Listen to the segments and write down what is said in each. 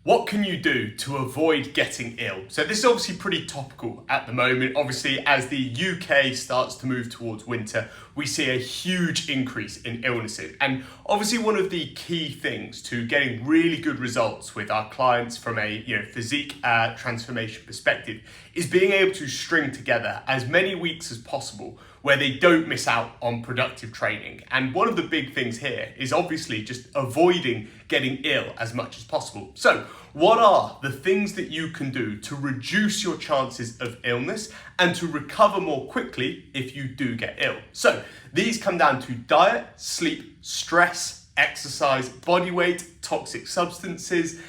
What can you do to avoid getting ill? So this is obviously pretty topical at the moment. Obviously, as the UK starts to move towards winter, we see a huge increase in illnesses. And obviously one of the key things to getting really good results with our clients from a physique transformation perspective is being able to string together as many weeks as possible where they don't miss out on productive training. And one of the big things here is obviously just avoiding getting ill as much as possible. So what are the things that you can do to reduce your chances of illness and to recover more quickly if you do get ill? So these come down to diet, sleep, stress, exercise, body weight, toxic substances,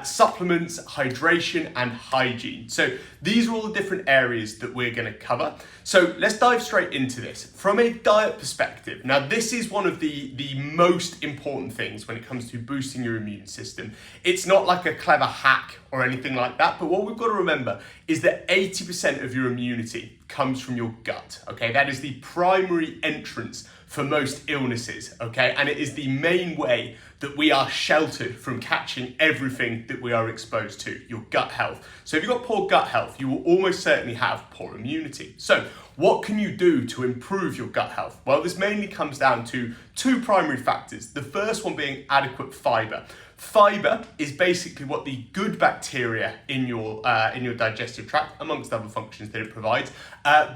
supplements, hydration, and hygiene. So these are all the different areas that we're going to cover. So let's dive straight into this. From a diet perspective, now this is one of the most important things when it comes to boosting your immune system. It's not like a clever hack or anything like that, but what we've got to remember is that 80% of your immunity comes from your gut, okay? That is the primary entrance for most illnesses, okay? And it is the main way that we are sheltered from catching everything that we are exposed to, your gut health. So if you've got poor gut health, you will almost certainly have poor immunity. So what can you do to improve your gut health? Well, this mainly comes down to two primary factors. The first one being adequate fiber. Fiber is basically what the good bacteria in your digestive tract, amongst other functions that it provides,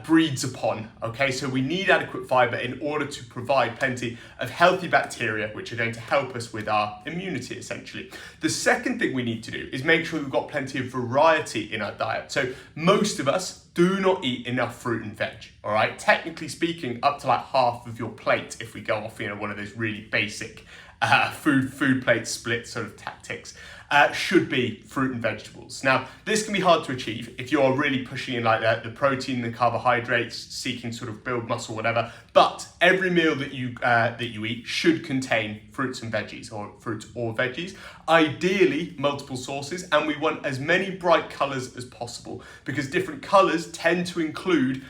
breeds upon. Okay, so we need adequate fiber in order to provide plenty of healthy bacteria, which are going to help us with our immunity, essentially. The second thing we need to do is make sure we've got plenty of variety in our diet. So most of us do not eat enough fruit and veg, all right? Technically speaking, up to like half of your plate, if we go off, one of those really basic food plate split sort of tactics, should be fruit and vegetables. Now, this can be hard to achieve if you're really pushing in like the protein, the carbohydrates, seeking sort of build muscle, whatever. But every meal that you eat should contain fruits and veggies, or fruits or veggies. Ideally, multiple sources, and we want as many bright colors as possible because different colors tend to include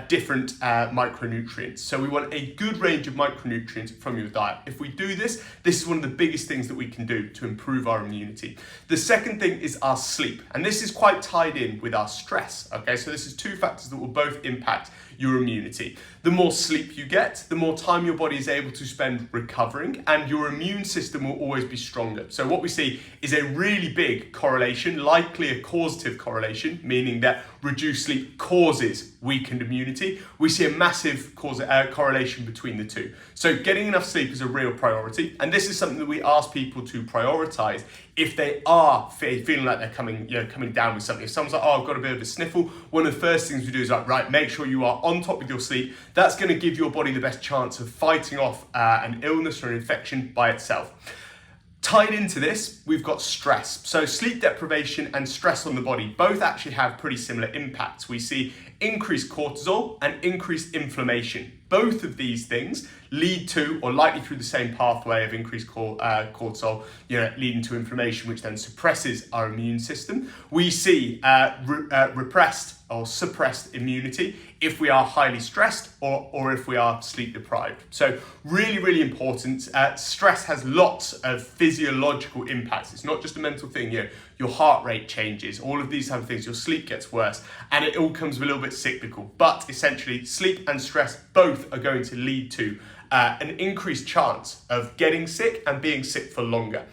different micronutrients. So we want a good range of micronutrients from your diet. If we do this, this is one of the biggest things that we can do to improve our immunity. The second thing is our sleep, and this is quite tied in with our stress. Okay, so this is two factors that will both impact your immunity. The more sleep you get, the more time your body is able to spend recovering, and your immune system will always be stronger. So what we see is a really big correlation, likely a causative correlation, meaning that reduced sleep causes weakened immunity. We see a massive correlation between the two. So getting enough sleep is a real priority, and this is something that we ask people to prioritize if they are feeling like they're coming down with something. If someone's like, oh, I've got a bit of a sniffle, one of the first things we do is like, right, make sure you are on top with your sleep. That's going to give your body the best chance of fighting off an illness or an infection by itself. Tied into this, we've got stress. So sleep deprivation and stress on the body both actually have pretty similar impacts. We see increased cortisol and increased inflammation. Both of these things lead to, or likely through the same pathway of increased cortisol, leading to inflammation, which then suppresses our immune system. We see repressed or suppressed immunity if we are highly stressed or if we are sleep deprived. So really, really important. Stress has lots of physiological impacts. It's not just a mental thing. Your heart rate changes, all of these type of things, your sleep gets worse, and it all comes a little bit cyclical. But essentially, sleep and stress both are going to lead to an increased chance of getting sick and being sick for longer.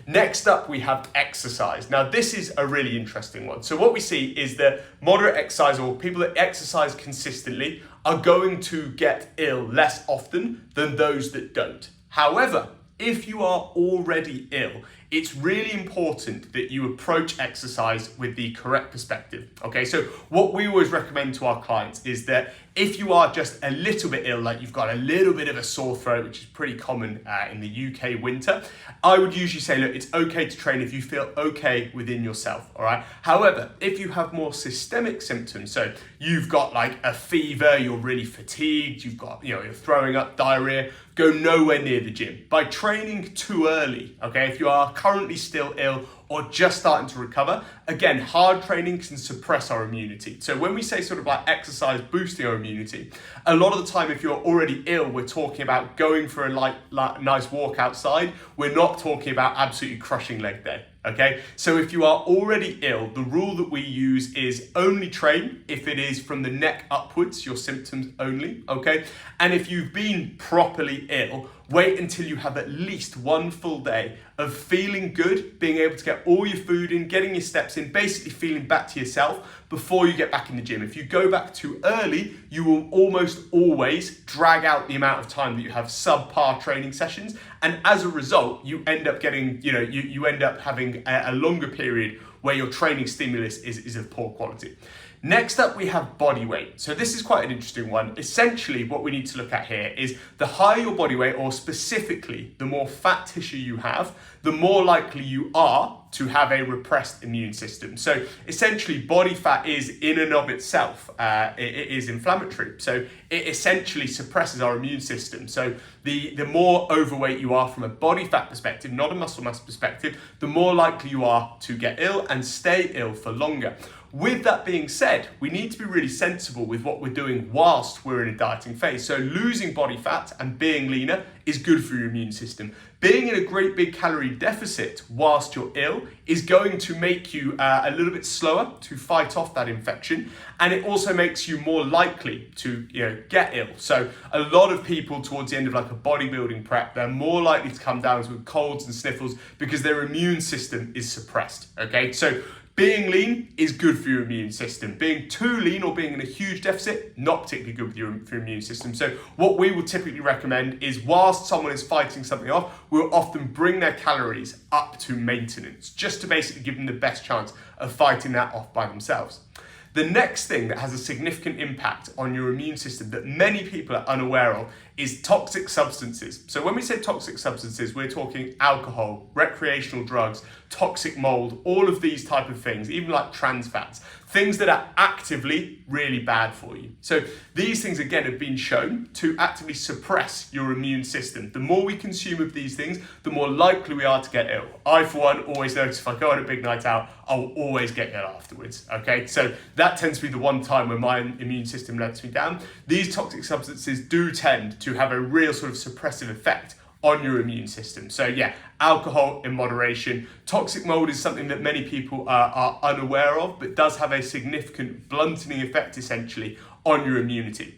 Next up, we have exercise. Now, this is a really interesting one. So what we see is that moderate exercise, or people that exercise consistently, are going to get ill less often than those that don't. However, if you are already ill, it's really important that you approach exercise with the correct perspective. Okay, so what we always recommend to our clients is that if you are just a little bit ill, like you've got a little bit of a sore throat, which is pretty common in the UK winter, I would usually say, look, it's okay to train if you feel okay within yourself, all right? However, if you have more systemic symptoms, so you've got like a fever, you're really fatigued, you've got, you're throwing up, diarrhea, go nowhere near the gym. By training too early, okay, if you are currently still ill or just starting to recover, again, hard training can suppress our immunity. So when we say sort of like exercise boosting our immunity, a lot of the time if you're already ill, we're talking about going for a nice walk outside. We're not talking about absolutely crushing leg day. Okay, so if you are already ill, the rule that we use is only train if it is from the neck upwards, your symptoms only, okay? And if you've been properly ill, wait until you have at least one full day of feeling good, being able to get all your food in, getting your steps in, basically feeling back to yourself before you get back in the gym. If you go back too early, you will almost always drag out the amount of time that you have subpar training sessions. And as a result, you end up getting, you end up having a longer period where your training stimulus is of poor quality. Next up, we have body weight. So this is quite an interesting one. Essentially, what we need to look at here is the higher your body weight, or specifically, the more fat tissue you have, the more likely you are to have a repressed immune system. So essentially, body fat is in and of itself, it is inflammatory. So it essentially suppresses our immune system. So the more overweight you are from a body fat perspective, not a muscle mass perspective, the more likely you are to get ill and stay ill for longer. With that being said, we need to be really sensible with what we're doing whilst we're in a dieting phase. So losing body fat and being leaner is good for your immune system. Being in a great big calorie deficit whilst you're ill is going to make you a little bit slower to fight off that infection, and it also makes you more likely to get ill. So a lot of people towards the end of like a bodybuilding prep, they're more likely to come down with colds and sniffles because their immune system is suppressed. Okay, so being lean is good for your immune system. Being too lean or being in a huge deficit, not particularly good for your immune system. So what we will typically recommend is whilst someone is fighting something off, we'll often bring their calories up to maintenance, just to basically give them the best chance of fighting that off by themselves. The next thing that has a significant impact on your immune system that many people are unaware of is toxic substances. So when we say toxic substances, we're talking alcohol, recreational drugs, toxic mold, all of these type of things, even like trans fats, things that are actively really bad for you. So these things, again, have been shown to actively suppress your immune system. The more we consume of these things, the more likely we are to get ill. I, for one, always notice if I go on a big night out, I'll always get ill afterwards, okay? So that tends to be the one time when my immune system lets me down. These toxic substances do tend to have a real sort of suppressive effect on your immune system. So yeah, alcohol in moderation. Toxic mold is something that many people are unaware of, but does have a significant blunting effect essentially on your immunity.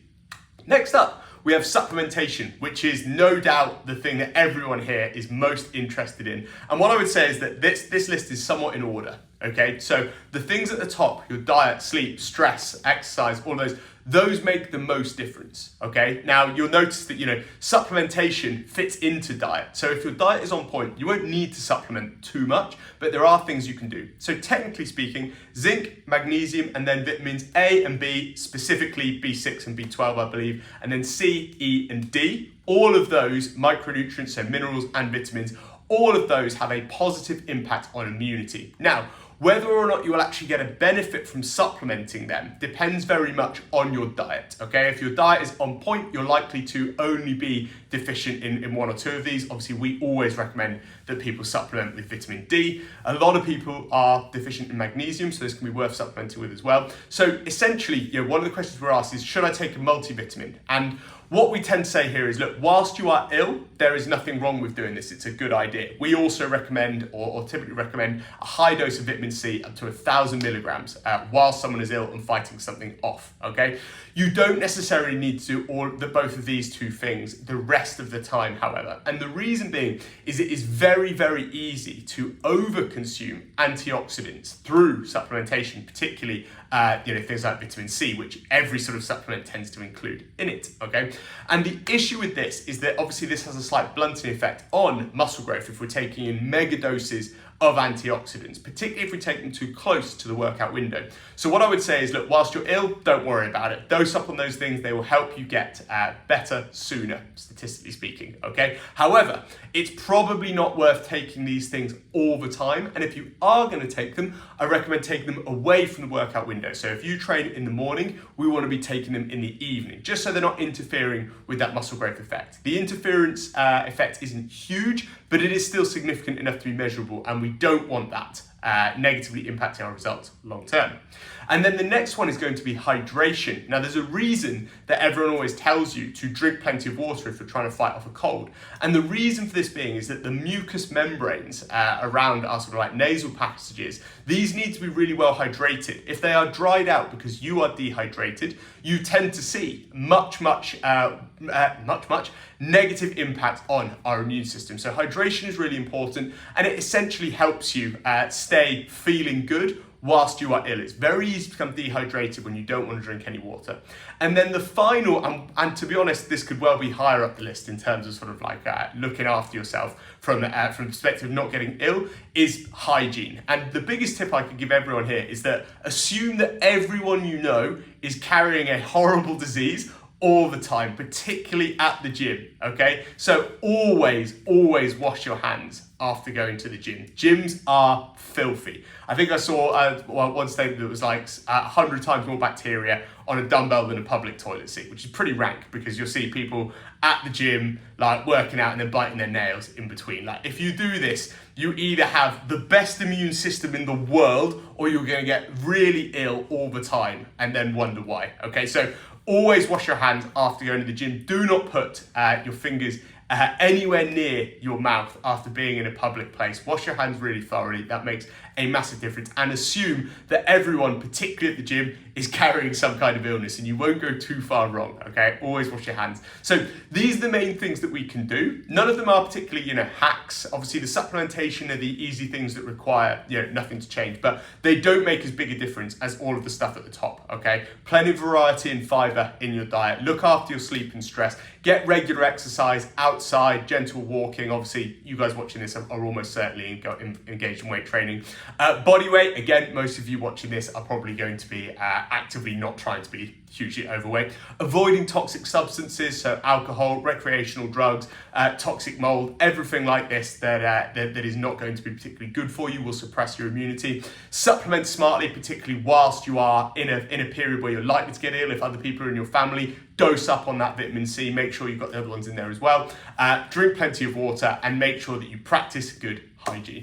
Next up, we have supplementation, which is no doubt the thing that everyone here is most interested in. And what I would say is that this list is somewhat in order, okay? So the things at the top, your diet, sleep, stress, exercise, all those make the most difference, okay? Now, you'll notice that, supplementation fits into diet. So if your diet is on point, you won't need to supplement too much, but there are things you can do. So technically speaking, zinc, magnesium, and then vitamins A and B, specifically B6 and B12, I believe, and then C, E, and D. All of those micronutrients, so minerals and vitamins, all of those have a positive impact on immunity. Now, whether or not you will actually get a benefit from supplementing them depends very much on your diet, okay? If your diet is on point, you're likely to only be deficient in one or two of these. Obviously, we always recommend that people supplement with vitamin D. A lot of people are deficient in magnesium, so this can be worth supplementing with as well. So essentially, one of the questions we're asked is, should I take a multivitamin? And what we tend to say here is, look, whilst you are ill, there is nothing wrong with doing this. It's a good idea. We also recommend, or typically recommend, a high dose of vitamin C up to 1,000 milligrams while someone is ill and fighting something off, okay? You don't necessarily need to do both of these two things the rest of the time, however. And the reason being is it is very, very easy to overconsume antioxidants through supplementation, particularly things like vitamin C, which every sort of supplement tends to include in it, okay? And the issue with this is that obviously this has a slight blunting effect on muscle growth if we're taking in mega doses of antioxidants, particularly if we take them too close to the workout window. So what I would say is, look, whilst you're ill, don't worry about it. Dose up on those things. They will help you get better sooner, statistically speaking, okay? However, it's probably not worth taking these things all the time. And if you are going to take them, I recommend taking them away from the workout window. So if you train in the morning, we want to be taking them in the evening, just so they're not interfering with that muscle growth effect. The interference effect isn't huge, but it is still significant enough to be measurable, and we don't want that negatively impacting our results long term. And then the next one is going to be hydration. Now, there's a reason that everyone always tells you to drink plenty of water if you're trying to fight off a cold. And the reason for this being is that the mucous membranes around our sort of like nasal passages, these need to be really well hydrated. If they are dried out because you are dehydrated, you tend to see much negative impact on our immune system. So hydration is really important, and it essentially helps you stay feeling good whilst you are ill. It's very easy to become dehydrated when you don't want to drink any water. And then the final, and to be honest, this could well be higher up the list in terms of sort of like looking after yourself from the perspective of not getting ill, is hygiene. And the biggest tip I could give everyone here is that assume that everyone you know is carrying a horrible disease all the time, particularly at the gym, okay? So always wash your hands after going to the gym. Gyms are filthy. I think I saw one statement that was like 100 times more bacteria on a dumbbell than a public toilet seat, which is pretty rank because you'll see people at the gym like working out and then biting their nails in between. Like if you do this, you either have the best immune system in the world or you're going to get really ill all the time and then wonder why, okay? So always wash your hands after going to the gym. Do not put your fingers anywhere near your mouth after being in a public place. Wash your hands really thoroughly. That makes a massive difference. And assume that everyone, particularly at the gym, is carrying some kind of illness, and you won't go too far wrong, okay? Always wash your hands. So these are the main things that we can do. None of them are particularly, hacks. Obviously the supplementation are the easy things that require, nothing to change, but they don't make as big a difference as all of the stuff at the top, okay? Plenty of variety and fiber in your diet. Look after your sleep and stress. Get regular exercise outside, gentle walking. Obviously, you guys watching this are almost certainly engaged in weight training. Body weight, again, most of you watching this are probably going to be actively not trying to be hugely overweight. Avoiding toxic substances, so alcohol, recreational drugs, toxic mold, everything like this that is not going to be particularly good for you, will suppress your immunity. Supplement smartly, particularly whilst you are in a period where you're likely to get ill. If other people are in your family, dose up on that vitamin C. Make sure you've got the other ones in there as well. Drink plenty of water and make sure that you practice good hygiene.